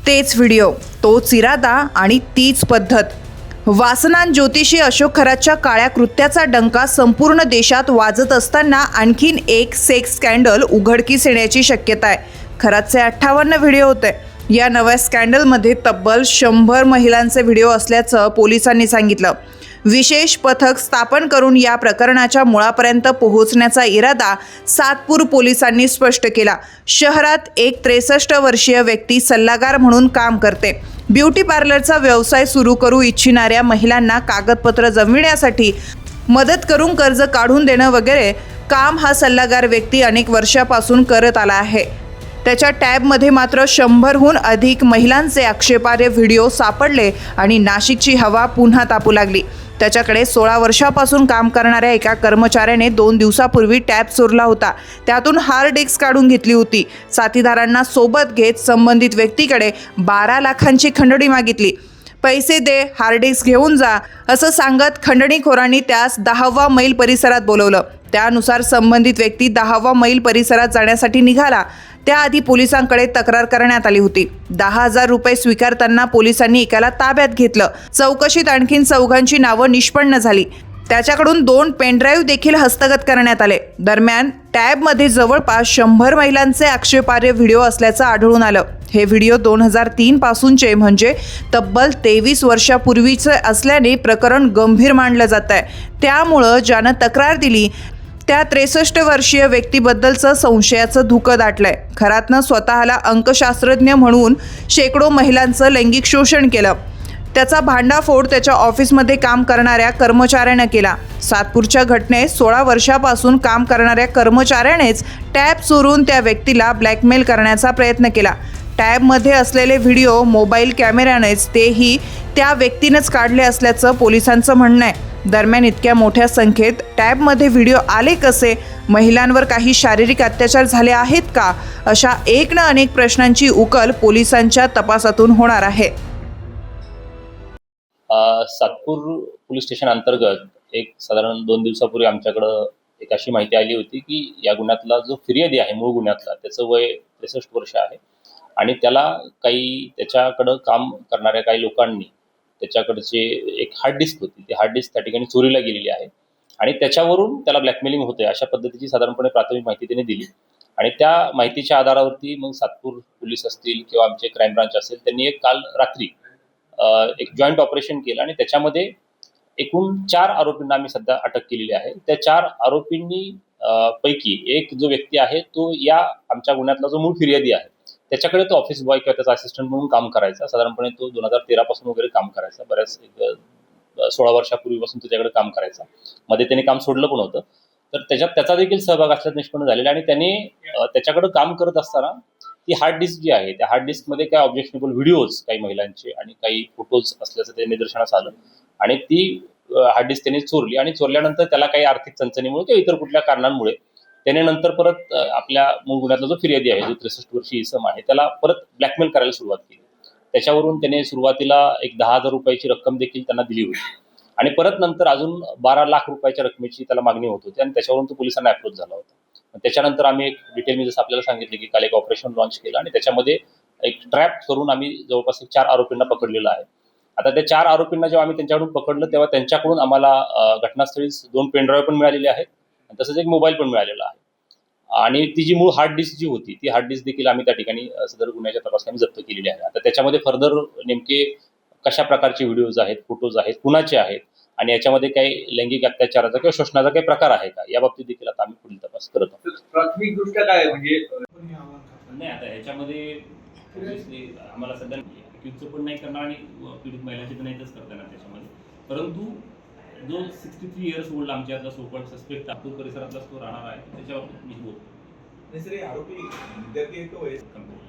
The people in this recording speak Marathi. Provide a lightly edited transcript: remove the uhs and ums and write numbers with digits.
तेच व्हिडिओ, तोच इरादा आणि तीच पद्धत. वासनान ज्योतिषी अशोक खरातच्या काळ्या कृत्याचा डंका संपूर्ण देशात वाजत असताना आणखीन एक सेक्स स्कॅन्डल उघडकीस येण्याची शक्यता आहे. खरातचे 58 व्हिडिओ होते. या नव्या स्कॅन्डलमध्ये तब्बल 100 महिलांचे व्हिडिओ असल्याचं पोलिसांनी सांगितलं. विशेष पथक स्थापन करून या प्रकरणाच्या मुळापर्यंत पोहोचण्याचा इरादा सातपूर पोलिसांनी स्पष्ट केला. शहरात एक 63 वर्षीय व्यक्ती सल्लागार म्हणून काम करते. ब्युटी पार्लरचा व्यवसाय सुरू करू इच्छिणाऱ्या महिलांना कागदपत्र जमविण्यासाठी मदत करून कर्ज काढून देणं वगैरे काम हा सल्लागार व्यक्ती अनेक वर्षापासून करत आला आहे. त्याच्या टॅबमध्ये मात्र 100हून अधिक महिलांचे आक्षेपार्ह व्हिडिओ सापडले आणि नाशिकची हवा पुन्हा तापू लागली. त्याच्याकडे 16 वर्षापासून काम करणाऱ्या एका कर्मचाऱ्याने 2 दिवसापूर्वी टॅब चोरला होता. त्यातून हार्ड डिस्क काढून घेतली होती. साथीदारांना सोबत घेत संबंधित व्यक्तीकडे 12 लाखांची खंडणी मागितली. पैसे दे, हार्ड डिस्क घेऊन जा असं सांगत खंडणीखोरांनी त्यास 10वा मैल परिसरात बोलवलं. त्यानुसार संबंधित व्यक्ती 10वा मैल परिसरात जाण्यासाठी निघाला. त्याआधी पोलिसांकडे तक्रार करण्यात आली होती. 10,000 रुपये स्वीकारताना पोलिसांनी एकाला ताब्यात घेतलं. चौकशीत आणखीन 4घांची नावं निष्पन्न झाली. त्याच्याकडून 2 पेनड्राईव्ह देखील हस्तगत करण्यात आले. दरम्यान टॅबमध्ये जवळपास 100 महिलांचे आक्षेपार्ह व्हिडिओ असल्याचं आढळून आलं. हे व्हिडिओ 2003 पासूनचे म्हणजे तब्बल 23 वर्षापूर्वीचे असल्याने प्रकरण गंभीर मानलं जात आहे. त्यामुळं ज्यानं तक्रार दिली त्या 63 वर्षीय व्यक्तीबद्दलचं संशयाचं धुकं दाटलंय. खरातनं स्वतःला अंकशास्त्रज्ञ म्हणून शेकडो महिलांचं लैंगिक शोषण केलं. त्याचा भांडाफोड त्याच्या ऑफिसमध्ये काम करणाऱ्या कर्मचाऱ्यानं केला. सातपूरच्या घटनेत 16 वर्षापासून काम करणाऱ्या कर्मचाऱ्यानेच टॅब चोरून त्या व्यक्तीला ब्लॅकमेल करण्याचा प्रयत्न केला. टॅबमध्ये असलेले व्हिडिओ मोबाईल कॅमेऱ्यानेच तेही त्या व्यक्तीनंच काढले असल्याचं पोलिसांचं म्हणणं आहे. दरम्यान इतक्या मोठ्या संख्येत टॅबमध्ये व्हिडिओ आले कसे? महिलांवर काही शारीरिक अत्याचार झाले आहेत का? अशा एक ना अनेक प्रश्नांची उकल पोलिसांच्या तपासातून होणार आहे. सातपूर पोलीस स्टेशन अंतर्गत एक साधारण 2 दिवसापूर्वी आमच्याकडं एक अशी माहिती आली होती की या गुन्ह्यातला जो फिर्यादी आहे, मूळ गुन्ह्यातला, त्याचं वय 63 वर्ष आहे आणि त्याला त्याच्याकडं काम करणाऱ्या काही लोकांनी त्याच्याकडचे एक हार्ड डिस्क होती, ती हार्ड डिस्क त्या ठिकाणी चोरीला गेलेली आहे आणि त्याच्यावरून त्याला ब्लॅकमेलिंग होते अशा पद्धतीची साधारणपणे प्राथमिक माहिती त्यांनी दिली. आणि त्या माहितीच्या आधारावरती मग सातपूर पोलीस असतील किंवा आमचे क्राईम ब्रांच असेल, त्यांनी काल रात्री एक जॉईंट ऑपरेशन केलं आणि त्याच्यामध्ये एकूण 4 आरोपींना आम्ही सध्या अटक केलेली आहे. त्या 4 आरोपींनी पैकी एक जो व्यक्ती आहे तो या आमच्या गुन्ह्यातला जो मूळ फिर्यादी आहे त्याच्याकडे तो ऑफिस बॉय किंवा त्याचा असिस्टंट म्हणून काम करायचा. साधारणपणे तो 2013 पासून वगैरे काम करायचा. बऱ्याच 16 वर्षापूर्वीपासून त्याच्याकडे काम करायचा. मध्ये त्याने काम सोडलं पण होतं. तर त्याचा देखील सहभाग असल्याचं निष्पन्न झालेला आणि त्याने त्याच्याकडे काम करत असताना ती हार्ड डिस्क जी आहे त्या हार्ड डिस्कमध्ये काही ऑब्जेक्शनेबल व्हिडिओज काही महिलांचे आणि काही फोटोज असल्याचं ते निदर्शनास आलं आणि ती हार्ड डिस्क त्याने चोरली आणि चोरल्यानंतर त्याला काही आर्थिक चणचणीमुळे किंवा इतर कुठल्या कारणांमुळे त्याने नंतर परत आपल्या मूळ गुन्ह्यातला जो फिर्यादी आहे, जो 63 वर्षीय इसम आहे, त्याला परत ब्लॅकमेल करायला सुरुवात केली. त्याच्यावरून त्याने सुरुवातीला एक 10,000 रुपयाची रक्कम देखील त्यांना दिली होती आणि परत नंतर अजून 12 लाख रुपयाच्या रकमेची त्याला मागणी होत होती आणि त्याच्यावरून तो पोलिसांना अप्रोच झाला होता. त्याच्यानंतर आम्ही एक डिटेल मी जसं आपल्याला सांगितलं की काल एक ऑपरेशन लॉन्च केलं आणि त्याच्यामध्ये एक ट्रॅप करून आम्ही जवळपास 4 आरोपींना पकडलेलं आहे. आता त्या 4 आरोपींना जेव्हा आम्ही त्यांच्याकडून पकडलं तेव्हा त्यांच्याकडून आम्हाला घटनास्थळीच 2 पेनड्राईव्ह पण मिळालेले आहेत आणि तसंच एक मोबाईल पण मिळालेला आहे आणि ती जी मूळ हार्ड डिस्क जी होती ती हार्ड डिस्क देखील आम्ही त्या ठिकाणी सदर गुन्ह्याच्या तपासात जप्त केलेली आहे. आता त्याच्यामध्ये फर्दर नेमके कशा प्रकारचे व्हिडिओज आहेत, फोटोज आहेत, कुणाचे आहेत आणि याच्यामध्ये काही लैंगिक अत्याचाराचा किंवा शोषणाचा काही प्रकार आहे का या बाबतीत देखील आता आम्ही पुढील तपास करत आहोत. प्राथमिक दृष्ट्या काय म्हणजे नाही, आता ह्याच्यामध्ये आम्हाला सध्या अक्यूजचं पण नाही करणार आणि पीडित महिलांची तर नाहीच करता येणार त्याच्यामध्ये. परंतु जो 63 इयर्स ओल्ड आमच्यातला सोकॉल्ड सस्पेक्ट नागपूर परिसरातला तो राहणार आहे त्याच्यावर मी बोलतो. आरोपी विद्यार्थी